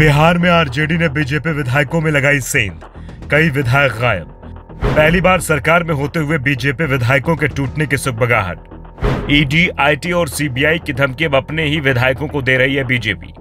बिहार में आरजेडी ने बीजेपी विधायकों में लगाई सेंध, कई विधायक गायब। पहली बार सरकार में होते हुए बीजेपी विधायकों के टूटने की सुगबगाहट। ईडी, आईटी और सीबीआई की धमकी अब अपने ही विधायकों को दे रही है बीजेपी।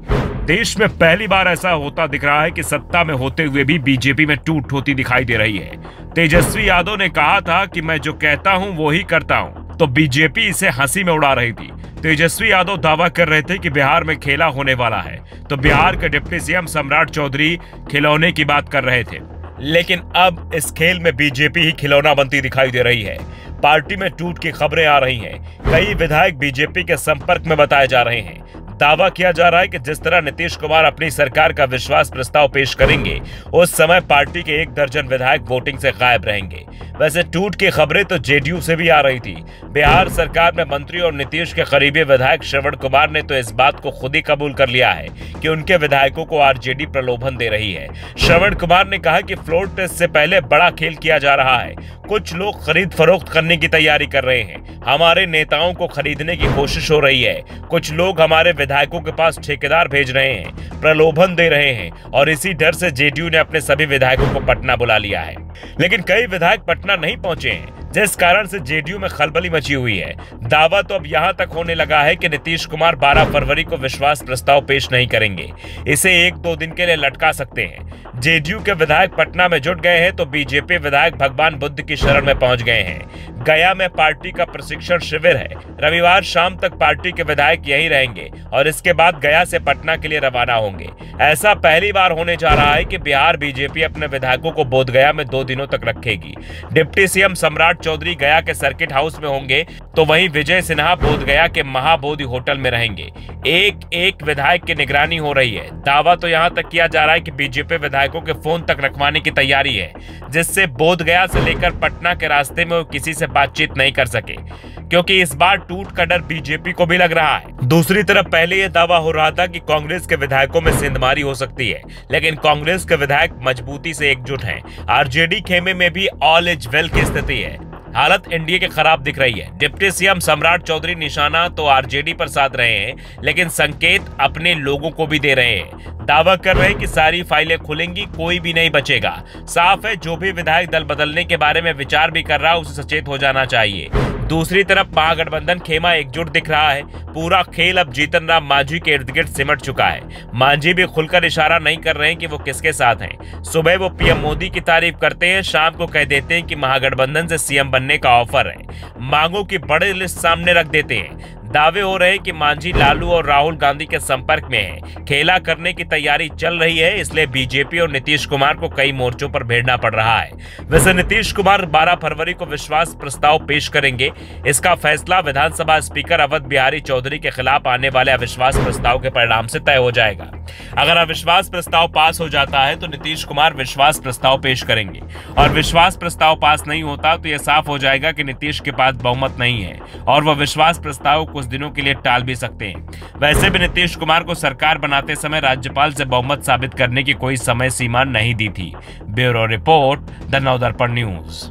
देश में पहली बार ऐसा होता दिख रहा है कि सत्ता में होते हुए भी बीजेपी में टूट होती दिखाई दे रही है। तेजस्वी यादव ने कहा था कि मैं जो कहता हूं वो ही करता हूं, तो बीजेपी इसे हंसी में उड़ा रही थी। तेजस्वी यादव दावा कर रहे थे कि बिहार में खेला होने वाला है, तो बिहार के डिप्टी सीएम सम्राट चौधरी खिलौने की बात कर रहे थे। लेकिन अब इस खेल में बीजेपी ही खिलौना बनती दिखाई दे रही है। पार्टी में टूट की खबरें आ रही हैं। कई विधायक बीजेपी के संपर्क में बताए जा रहे हैं। दावा किया जा रहा है कि जिस तरह नीतीश कुमार अपनी सरकार का विश्वास प्रस्ताव पेश करेंगे, उस समय पार्टी के 1 दर्जन विधायक वोटिंग से गायब रहेंगे। वैसे टूट की खबरें तो जेडीयू से भी आ रही थी। बिहार सरकार में मंत्री और नीतीश के करीबी विधायक श्रवण कुमार ने तो इस बात को खुद ही कबूल कर लिया है कि उनके विधायकों को आरजेडी प्रलोभन दे रही है। श्रवण कुमार ने कहा कि फ्लोर टेस्ट से पहले बड़ा खेल किया जा रहा है। कुछ लोग खरीद फरोख्त करने की तैयारी कर रहे हैं। हमारे नेताओं को खरीदने की कोशिश हो रही है। कुछ लोग हमारे विधायकों के पास ठेकेदार भेज रहे हैं, प्रलोभन दे रहे हैं, और इसी डर से जेडीयू ने अपने सभी विधायकों को पटना बुला लिया है। लेकिन कई विधायक पटना नहीं पहुंचे हैं, जिस कारण से जेडीयू में खलबली मची हुई है। दावा तो अब यहां तक होने लगा है कि नीतीश कुमार 12 फरवरी को विश्वास प्रस्ताव पेश नहीं करेंगे। इसे 1-2 दिन के लिए लटका सकते हैं। जेडीयू के विधायक पटना में जुट गए हैं तो बीजेपी विधायक भगवान बुद्ध की शरण में पहुंच गए हैं। गया में पार्टी का प्रशिक्षण शिविर है। रविवार शाम तक पार्टी के विधायक यहीं रहेंगे और इसके बाद गया से पटना के लिए रवाना होंगे। ऐसा पहली बार होने जा रहा है कि बिहार बीजेपी अपने विधायकों को बोधगया में 2 दिनों तक रखेगी। डिप्टी सीएम सम्राट चौधरी गया के सर्किट हाउस में होंगे, तो वहीं विजय सिन्हा बोधगया के महाबोधि होटल में रहेंगे। एक विधायक की निगरानी हो रही है। दावा तो यहां तक किया जा रहा है कि बीजेपी विधायकों के फोन तक रखवाने की तैयारी है, जिससे बोधगया से लेकर पटना के रास्ते में वो किसी से बातचीत नहीं कर सके, क्योंकि इस बार टूट का डर बीजेपी को भी लग रहा है। दूसरी तरफ पहले यह दावा हो रहा था कि कांग्रेस के विधायकों में सेंधमारी हो सकती है, लेकिन कांग्रेस के विधायक मजबूती से एकजुट हैं। आरजेडी खेमे में भी ऑल इज वेल की स्थिति है। हालत एनडीए के खराब दिख रही है। डिप्टी सीएम सम्राट चौधरी निशाना तो आरजेडी पर साध रहे हैं, लेकिन संकेत अपने लोगों को भी दे रहे हैं। दावा कर रहे हैं कि सारी फाइलें खुलेंगी, कोई भी नहीं बचेगा। साफ है, जो भी विधायक दल बदलने के बारे में विचार भी कर रहा है उसे सचेत हो जाना चाहिए। दूसरी तरफ महागठबंधन खेमा एकजुट दिख रहा है। पूरा खेल अब जीतन राम मांझी के इर्द गिर्द सिमट चुका है। मांझी भी खुलकर इशारा नहीं कर रहे हैं कि वो किसके साथ हैं। सुबह वो पीएम मोदी की तारीफ करते हैं, शाम को कह देते हैं कि महागठबंधन से सीएम बनने का ऑफर है। मांगों की बड़ी लिस्ट सामने रख देते हैं। दावे हो रहे हैं कि मांझी लालू और राहुल गांधी के संपर्क में है। खेला करने की तैयारी चल रही है, इसलिए बीजेपी और नीतीश कुमार को कई मोर्चों पर भिड़ना पड़ रहा है। वैसे नीतीश कुमार 12 फरवरी को विश्वास प्रस्ताव पेश करेंगे। इसका फैसला विधानसभा स्पीकर अवध बिहारी चौधरी के खिलाफ आने वाले अविश्वास प्रस्ताव के परिणाम से तय हो जाएगा। अगर अविश्वास प्रस्ताव पास हो जाता है तो नीतीश कुमार विश्वास प्रस्ताव पेश करेंगे, और विश्वास प्रस्ताव पास नहीं होता तो यह साफ हो जाएगा कि नीतीश के पास बहुमत नहीं है और वह विश्वास प्रस्ताव कुछ दिनों के लिए टाल भी सकते हैं। वैसे भी नीतीश कुमार को सरकार बनाते समय राज्यपाल से बहुमत साबित करने की कोई समय सीमा नहीं दी थी। Bureau report, the Navdarpan news.